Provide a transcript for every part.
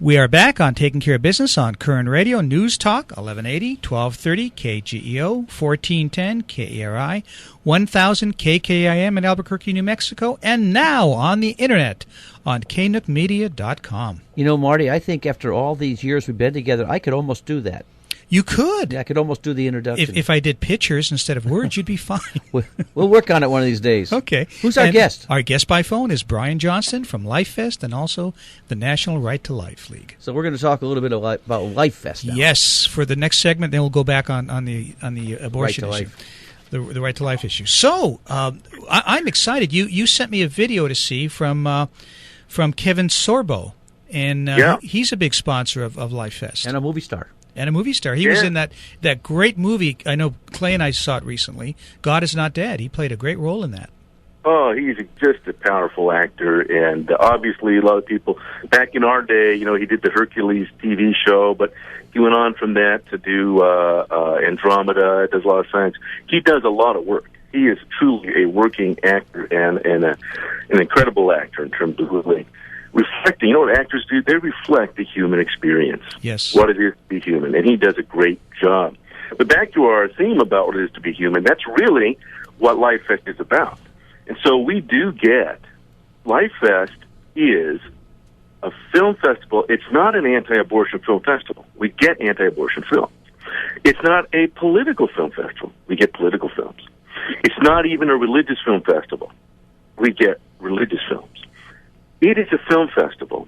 We are back on Taking Care of Business on Koerner Radio, News Talk, 1180, 1230, KGEO, 1410, KERI, 1000 KKIM in Albuquerque, New Mexico, and now on the Internet on knookmedia.com. You know, Marty, I think after all these years we've been together, I could almost do that. You could. Yeah, I could almost do the introduction. If I did pictures instead of words, you'd be fine. We'll work on it one of these days. Okay. Who's our guest? Our guest by phone is Brian Johnston from Life Fest and also the National Right to Life League. So we're going to talk a little bit about Life Fest now. Yes, for the next segment, then we'll go back on the abortion right to issue. The right to life issue. So I'm excited. You sent me a video to see from Kevin Sorbo, and he's a big sponsor of Life Fest. And a movie star. He was in that great movie. I know Clay and I saw it recently. God Is Not Dead. He played a great role in that. Oh, he's just a powerful actor, and obviously a lot of people back in our day, he did the Hercules TV show, but he went on from that to do Andromeda. Does a lot of science. He does a lot of work. He is truly a working actor and an incredible actor in terms of really reflecting. You know what actors do? They reflect the human experience. Yes. What it is to be human, and he does a great job. But back to our theme about what it is to be human, that's really what Life Fest is about. And so we do get, Life Fest is a film festival. It's not an anti-abortion film festival. We get anti-abortion films. It's not a political film festival. We get political films. It's not even a religious film festival. We get religious films. It is a film festival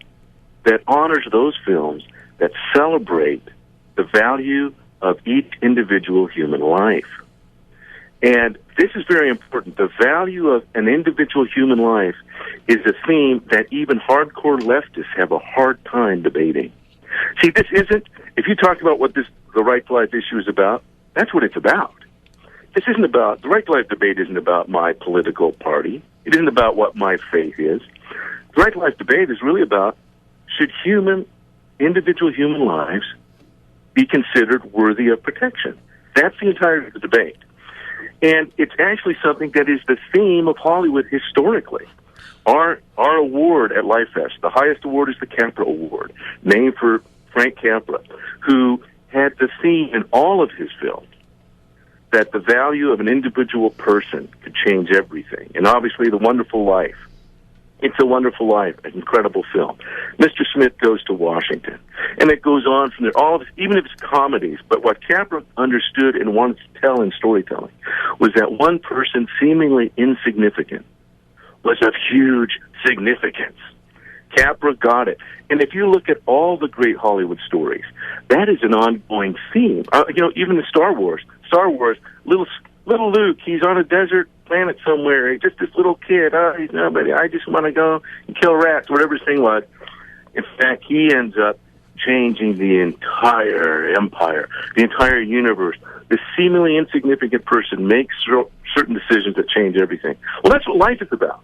that honors those films that celebrate the value of each individual human life. And this is very important. The value of an individual human life is a theme that even hardcore leftists have a hard time debating. See, this isn't, if you talk about what the right to life issue is about, that's what it's about. This isn't about, the right to life debate isn't about my political party. It isn't about what my faith is. The right to life debate is really about, should individual human lives be considered worthy of protection? That's the entirety of the debate. And it's actually something that is the theme of Hollywood historically. Our award at Life Fest, the highest award is the Capra Award, named for Frank Capra, who had the theme in all of his films that the value of an individual person could change everything. And obviously, The Wonderful Life. It's a Wonderful Life, an incredible film. Mr. Smith Goes to Washington. And it goes on from there, all of this, even if it's comedies. But what Capra understood and wanted to tell in storytelling was that one person seemingly insignificant was of huge significance. Capra got it. And if you look at all the great Hollywood stories, that is an ongoing theme. Even in Star Wars, little Luke, he's on a desert planet somewhere. Just this little kid. He's nobody. I just want to go and kill rats, whatever his thing was. In fact, he ends up changing the entire empire, the entire universe. This seemingly insignificant person makes certain decisions that change everything. Well, that's what life is about.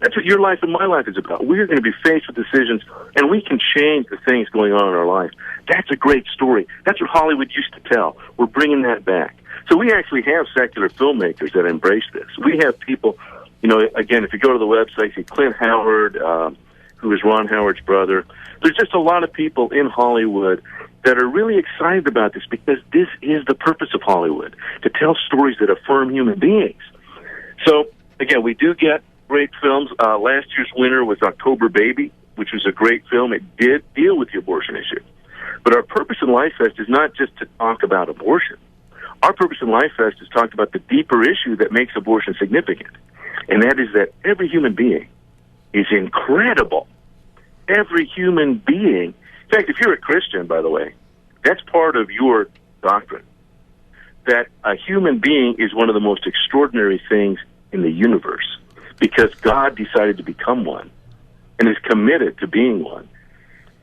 That's what your life and my life is about. We're going to be faced with decisions, and we can change the things going on in our life. That's a great story. That's what Hollywood used to tell. We're bringing that back. So we actually have secular filmmakers that embrace this. We have people, again, if you go to the website, see Clint Howard, who is Ron Howard's brother. There's just a lot of people in Hollywood that are really excited about this because this is the purpose of Hollywood, to tell stories that affirm human beings. So, again, we do get great films. Last year's winner was October Baby, which was a great film. It did deal with the abortion issue. But our purpose in Life Fest is not just to talk about abortion. Our purpose in Life Fest is to talk about the deeper issue that makes abortion significant, and that is that every human being is incredible. Every human being. In fact, if you're a Christian, by the way, that's part of your doctrine, that a human being is one of the most extraordinary things in the universe because God decided to become one and is committed to being one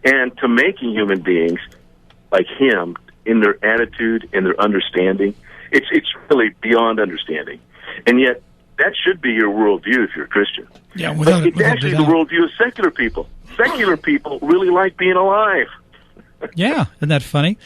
and to making human beings like him in their attitude and their understanding. It's really beyond understanding. And yet, that should be your worldview if you're a Christian. Yeah, but it's actually the worldview of secular people. Secular people really like being alive. Yeah, isn't that funny?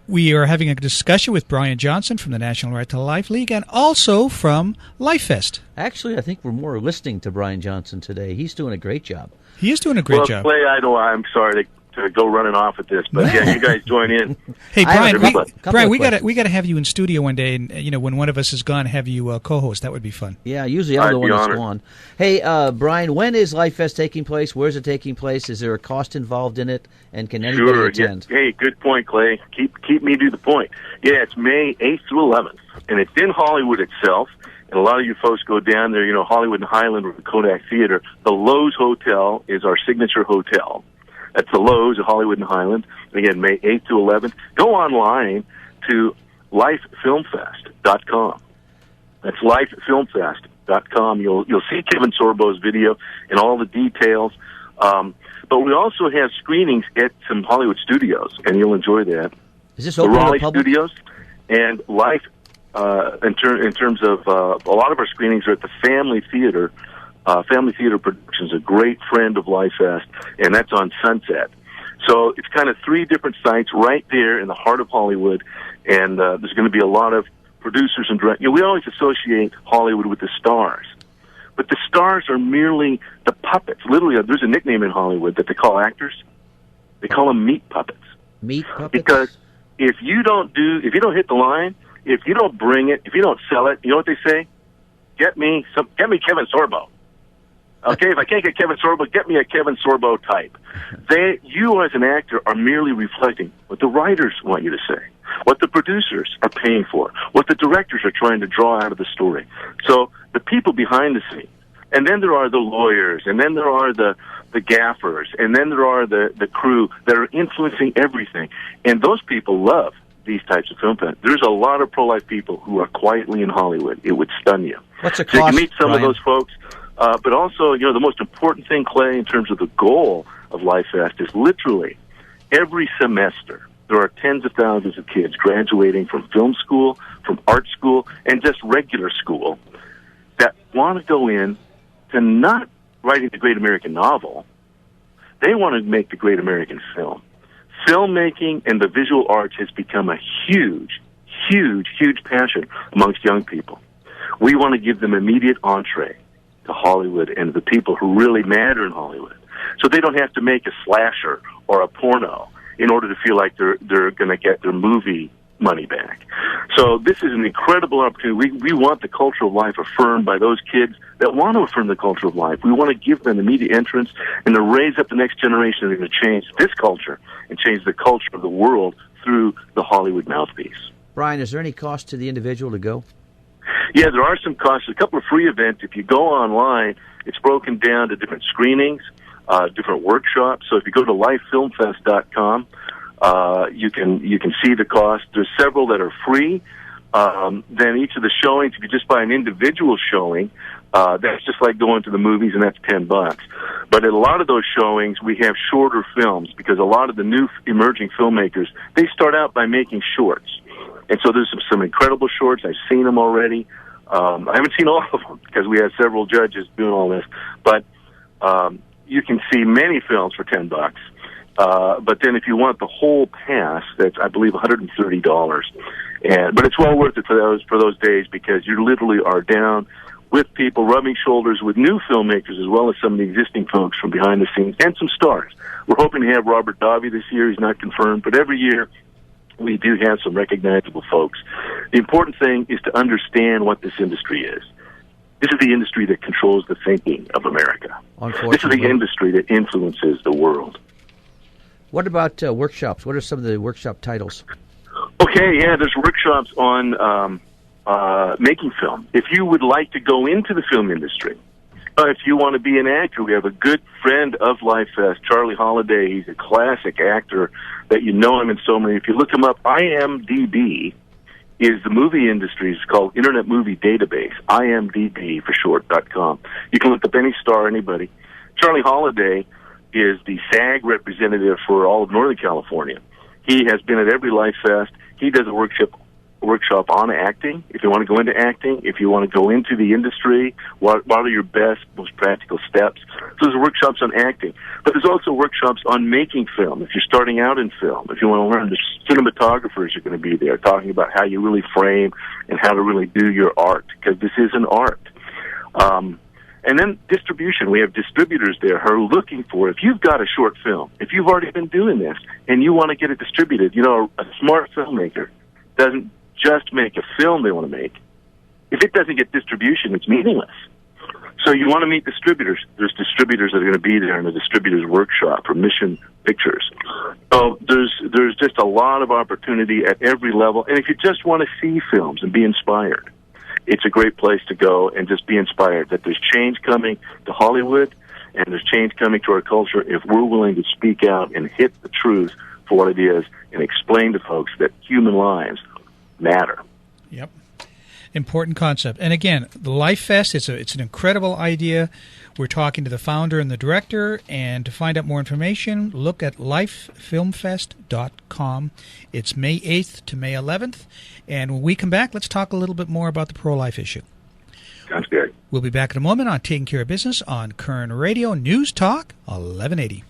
We are having a discussion with Brian Johnston from the National Right to Life League and also from LifeFest. Actually, I think we're more listening to Brian Johnston today. He's doing a great job. He is doing a great job. Clay, I'm sorry to go running off at this, but yeah, you guys join in. Hey, Brian, we got questions. to have you in studio one day, and when one of us is gone, have you co-host. That would be fun. Yeah, usually I'm the one that's gone. Hey, Brian, when is LifeFest taking place? Where's it taking place? Is there a cost involved in it? And can anybody attend? Yeah. Hey, good point, Clay. Keep me to the point. Yeah, it's May 8th through 11th, and it's in Hollywood itself. And a lot of you folks go down there, Hollywood and Highland or the Kodak Theater. The Lowe's Hotel is our signature hotel. That's the Lowe's at Hollywood and Highland. And again, May 8th to 11th. Go online to lifefilmfest.com. That's lifefilmfest.com. You'll see Kevin Sorbo's video and all the details. But we also have screenings at some Hollywood studios, and you'll enjoy that. Is this open to the Raleigh public? Studios and Life. In terms of a lot of our screenings are at the Family Theater. Family Theater Productions, a great friend of LifeFest, and that's on Sunset. So it's kind of 3 different sites right there in the heart of Hollywood, and there's going to be a lot of producers and directors. We always associate Hollywood with the stars, but the stars are merely the puppets. Literally, there's a nickname in Hollywood that they call actors. They call them meat puppets. Meat puppets? Because if you don't hit the line, if you don't bring it, if you don't sell it, you know what they say? Get me Kevin Sorbo. Okay, if I can't get Kevin Sorbo, get me a Kevin Sorbo type. You as an actor are merely reflecting what the writers want you to say, what the producers are paying for, what the directors are trying to draw out of the story. So the people behind the scenes, and then there are the lawyers, and then there are the gaffers, and then there are the crew that are influencing everything. And those people love these types of film fans. There's a lot of pro-life people who are quietly in Hollywood. It would stun you. What's the cost, so you can meet some Brian? of those folks. But also, the most important thing, Clay, in terms of the goal of LifeFest is literally every semester there are tens of thousands of kids graduating from film school, from art school, and just regular school that want to go in to not writing the great American novel. They want to make the great American film. Filmmaking and the visual arts has become a huge, huge, huge passion amongst young people. We want to give them immediate entree to Hollywood and the people who really matter in Hollywood, so they don't have to make a slasher or a porno in order to feel like they're going to get their movie money back. So this is an incredible opportunity. We want the culture of life affirmed by those kids that want to affirm the culture of life. We want to give them immediate entrance and to raise up the next generation that are going to change this culture and change the culture of the world through the Hollywood mouthpiece. Brian, is there any cost to the individual to go? Yeah, there are some costs. A couple of free events. If you go online, it's broken down to different screenings, different workshops. So if you go to lifefilmfest.com, you can see the cost. There's several that are free. Then each of the showings, if you just buy an individual showing, that's just like going to the movies, and that's $10. But at a lot of those showings, we have shorter films because a lot of the new emerging filmmakers, they start out by making shorts. And so there's some incredible shorts. I've seen them already. I haven't seen all of them because we have several judges doing all this. But you can see many films for $10. But then if you want the whole pass, that's, I believe, $130. But it's well worth it for those days because you literally are down with people, rubbing shoulders with new filmmakers as well as some of the existing folks from behind the scenes and some stars. We're hoping to have Robert Davi this year. He's not confirmed, but every year we do have some recognizable folks. The important thing is to understand what this industry is. This is the industry that controls the thinking of America. This is the industry that influences the world. What about workshops? What are some of the workshop titles? Okay, yeah, there's workshops on making film. If you would like to go into the film industry, if you want to be an actor, we have a good friend of LifeFest, Charlie Holliday. He's a classic actor that you know him in so many. If you look him up, IMDb is the movie industry. It's called Internet Movie Database, IMDb for short.com. You can look up any star, anybody. Charlie Holliday is the SAG representative for all of Northern California. He has been at every LifeFest. He does a workshop workshop on acting, if you want to go into acting, if you want to go into the industry, what are your best, most practical steps. So there's workshops on acting. But there's also workshops on making film. If you're starting out in film, if you want to learn, the cinematographers are going to be there talking about how you really frame and how to really do your art, because this is an art. And then distribution. We have distributors there who are looking for, if you've got a short film, if you've already been doing this and you want to get it distributed, you know, a smart filmmaker doesn't just make a film they want to make. If it doesn't get distribution, it's meaningless. So you want to meet distributors. There's distributors that are going to be there in the distributors workshop for Mission Pictures. So there's just a lot of opportunity at every level. And if you just want to see films and be inspired, it's a great place to go and just be inspired that there's change coming to Hollywood and there's change coming to our culture if we're willing to speak out and hit the truth for what it is and explain to folks that human lives matter. Yep. Important concept. And again, the Life Fest, it's an incredible idea. We're talking to the founder and the director, and to find out more information, look at lifefilmfest.com. It's May 8th to May 11th. And when we come back, let's talk a little bit more about the pro-life issue. Sounds good. We'll be back in a moment on Taking Care of Business on Koerner Radio News Talk 1180.